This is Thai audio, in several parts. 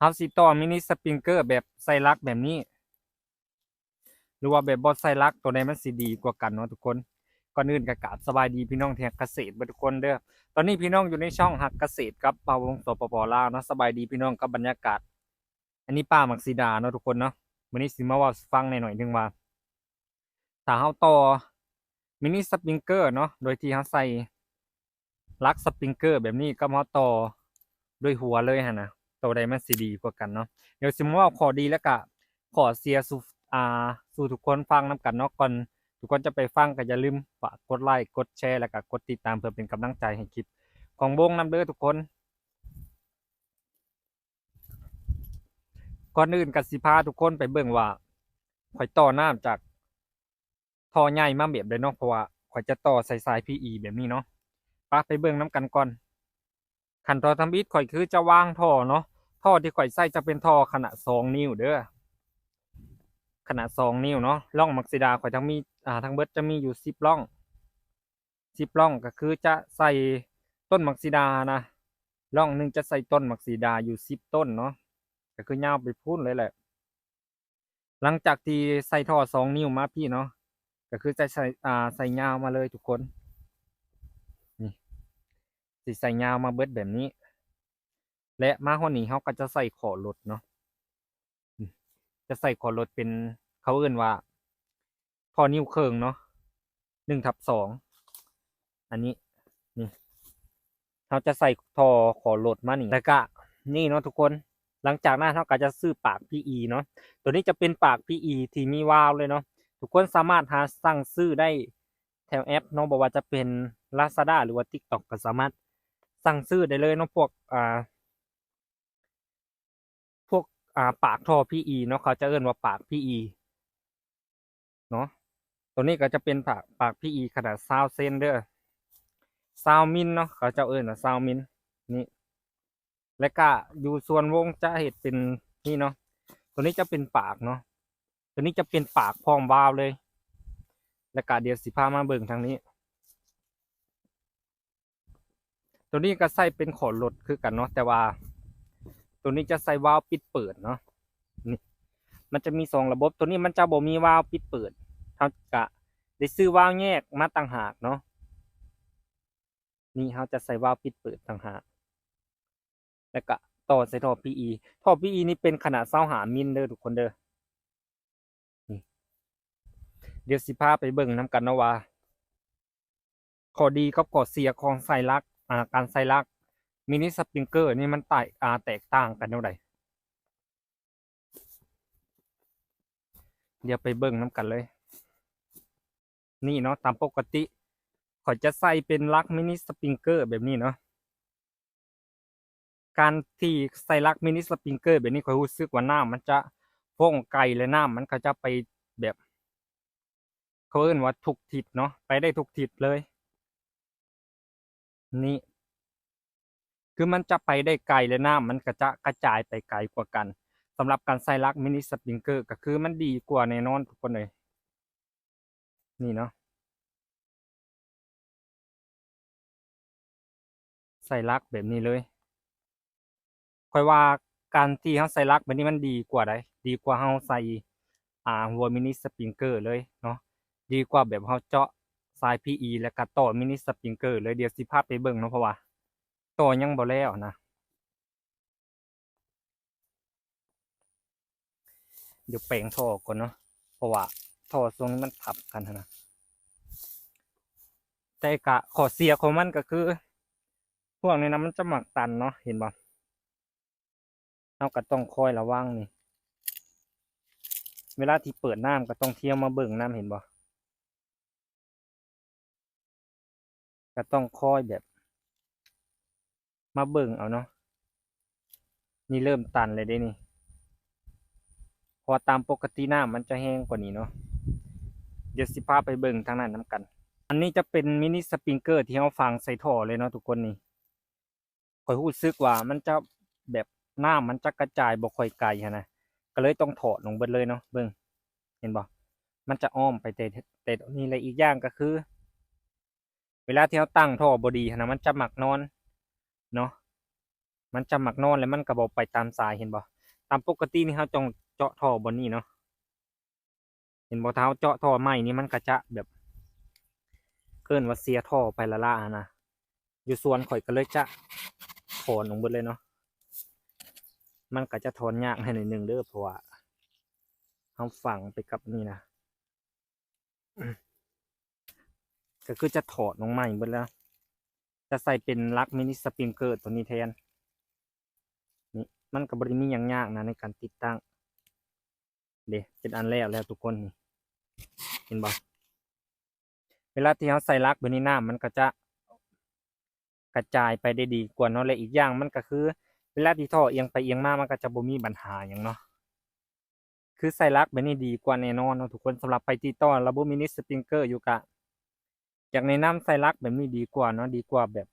เฮาสิต่อมินิสปริงเกอร์แบบใส่ลักแบบนี้หรือว่าแบบบ่ใส่ลักตัวใดมันสิดีกว่ากันเนาะทุกคนก่อนอื่นก็กราบสบายดีพี่น้องที่รักเกษตรเบิดทุกคนเด้อตอนนี้พี่น้องอยู่ในช่องฮักเกษตรกับปาวงศ์สปปลาวเนาะสบายดีพี่น้องกับบรรยากาศอันนี้ป่ามักสีดาเนาะทุกคนเนาะมื้อนี้สิมาเว้าให้ฟังหน่อยๆหนึงว่าถ้าเฮาต่อมินิสปริงเกอร์เนาะโดยที่เฮาใส่ลักสปริงเกอร์แบบนี้กับเฮาต่อด้วยหัวเลยหั่นน่ะตัวใดมันสิดีกว่ากันเนาะเดี๋ยวสิมาเว้าข้อดีแล้วก็ข้อเสียอ่าสู่ทุกคนฟังนํกันเนาะก่อนทุกคนจะไปฟังก็อย่าลืมฝากกดไลค์กดแชร์แล้วก็กดติดตามเพื่อเป็นกำลังใจให้คลิปของวงนำเด้อทุกคนก่อนอื่นก็สิพาทุกคนไปเบิ่งว่าข่อยต่อน้ำจากท่อใหญ่มาแบบใดเนาะเพราะว่าข่อยจะต่อใส่สาย PE แบบนี้เนาะไปเบิ่งนํกันก่อนขั้นตอนทำอิฐข่อยคือจะวางท่อเนาะท่อที่ข่อยใส่จะเป็นท่อขนาด2นิ้วเด้อขนาด2นิ้วเนาะร่องมักซิดาข่อยทั้งมีทั้งเบิดจะมีอยู่10ร่อง10ร่องก็คือจะใส่ต้นมักซิดานะร่องหนึงจะใส่ต้นมักซิดาอยู่10ต้นเนาะก็คือยาวไปพูนเลยแหละหลังจากที่ใส่ท่อ2นิ้วมาพี่เนาะก็คือจะใส่ยาวมาเลยทุกคนนี่สิใส่ยาวมาเบิดแบบนี้และมาฮอดนี้เราก็จะใส่ขอรถเนาะจะใส่ขอรถเป็นเขาเอิ้นว่าท่อนิ้วครึ่งเนาะ1/2อันนี้นี่เราจะใส่ท่อขอรถมานี่แล้วก็นี่เนาะทุกคนหลังจากนั้นเราก็จะซื้อปาก PE เนาะตัวนี้จะเป็นปาก PE ที่มีวาล์วเลยเนาะทุกคนสามารถหาสั่งซื้อได้แถวแอปเนาะบ่ว่าจะเป็น Lazada หรือว่า TikTok ก็สามารถสั่งซื้อได้เลยเนาะพวกปากท่อ PE เนาะเขาจะเอิ้นว่าปาก PE เนาะตัวนี้ก็จะเป็นปาก PE ขนาด20เซนเด้อ20มิลเนาะเขาจะเอิ้นว่า20มิลนี่แล้วก็อยู่ส่วนวงจะเฮ็ดเป็นนี่เนาะตัวนี้จะเป็นปากเนาะตัวนี้จะเป็นปากพร้อมวาล์วเลยแล้วก็เดี๋ยวสิพามาเบิ่งทางนี้ตัวนี้ก็ใส่เป็นขอรถคือกันเนาะแต่ว่าตัวนี้จะใส่วาล์วปิดเปิดเนาะนี่มันจะมี2ระบบตัวนี้มันจะบ่มีวาล์วปิดเปิดเฮาก็ได้ซื้อวาล์วแยกมาต่างหากเนาะนี่เฮาจะใส่วาล์วปิดเปิดต่างหากแล้วก็ต่อใส่ท่อ PE ท่อ PE นี่เป็นขนาด25มิลเด้อทุกคนเด้อนี่เดี๋ยวสิพาไปเบิ่งนํกันเนาะว่าข้อดีกับข้อเสียของใส่ลักการใส่ลักมินิสปริงเกอร์นี่มันแตกต่างกันแนวใดเดี๋ยวไปเบิ่งนํกันเลยนี่เนาะตามปกติข้อยจะใส่เป็นลักมินิสปริงเกอร์แบบนี้เนาะการที่ใส่ลักมินิสปริงเกอร์แบบนี้ข้อยรู้สึกว่าน้ำมันจะว่องไกลและน้ำมันก็จะไปแบบเขาเอิ้นว่าทุกทิศเนาะไปได้ทุกทิศเลยนี่คือมันจะไปได้ไกลและน้ำมันก็จะกระจายไปไกลกว่ากันสำหรับการใส่ลักมินิสปริงเกอร์ก็คือมันดีกว่าแน่นอนทุกคนเลยนี่เนาะใส่ลักแบบนี้เลยค่อยว่าการที่เราใส่ลักแบบนี้มันดีกว่าใดดีกว่าเราใส่หัวมินิสปริงเกอร์เลยเนาะดีกว่าแบบเราเจาะสาย PE แล้วก็ต่อมินิสปริงเกอร์เลยเดี๋ยวสิพาไปเบิ่งเนาะเพราะว่าต่อยังบ่แล้วนะเดี๋ยวแปลงท่อก่อนเนาะเพราะว่าท่อทรงนี้มันทับกันนะแต่ก็ข้อเสียของมันก็คือพวกนี้นะมันจะหมักตันเนาะเห็นบ่เราก็ต้องคอยระวังนี่เวลาที่เปิดน้ำก็ต้องเที่ยวมาเบิ่งน้ำเห็นบ่ก็ต้องคอยแบบมาเบิ่งเอาเนาะนี่เริ่มตันเลยเด้นี่พอตามปกติน้ำมันจะแห้งกว่านี้เนาะเดี๋ยวสิพาไปเบิ่งทางนั้นนํกันอันนี้จะเป็นมินิสปริงเกอร์ที่เราฝังใส่ท่อเลยเนาะทุกคนนี่ข้อยรู้สึกว่ามันจะแบบน้ำมันจะกระจายบ่ค่อยไกลหั้นนะก็เลยต้องถอดลงเบิดเลยเนาะเบิ่งเห็นบ่มันจะอ้อมไปแต่นี่เลยอีกอย่างก็คือเวลาที่เราตั้งท่อบ่ดีหั้นนะมันจะหมักนอนเนาะมันจะหมักนอนแล้วมันก็บ่ไปตามสายเห็นบ่ ตามปกตินี่เราจงเจาะท่อบนนี้เนาะเห็นบ่เท้าเจาะท่อใหม่นี่มันก็จะแบบเกินว่าเสียท่อไปละล่ะนะอยู่ส่วนข่อยก็เลยจะถอนลงเบิดเลยเนาะมันก็จะถอนยากให้หน่อยหนึงเด้อเพราะว่าเราฝังไปกับนี่นะก็คือจะถอดลงใหม่เบิดแล้วจะใส่เป็นลักมินิสปริงเกอร์ตัวนี้แทนนี่มันก็บ่ได้มีหยังยากนะในการติดตั้งเด้เป็นอันแล้วทุกคนนี่เห็นบ่เวลาที่เราใส่ลักแบบนี้น้ำมันก็จะกระจายไปได้ดีกว่าเนาะและอีกอย่างมันก็คือเวลาที่ท่อเอียงไปเอียงมามันก็จะบ่มีปัญหาหยังเนาะคือใส่ลักแบบนี้ดีกว่าแน่นอนเนาะทุกคนสำหรับไปติดต่อระบบมินิสปริงเกอร์อยู่กะอยากแนะนำใส่ลักแบบนี้ดีกว่าเนาะดีกว่าแบบ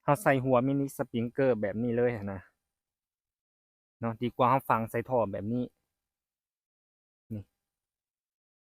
เราใส่หัวมินิสปริงเกอร์แบบนี้เลยนะเนาะดีกว่าเราฝังใส่ท่อแบบนี้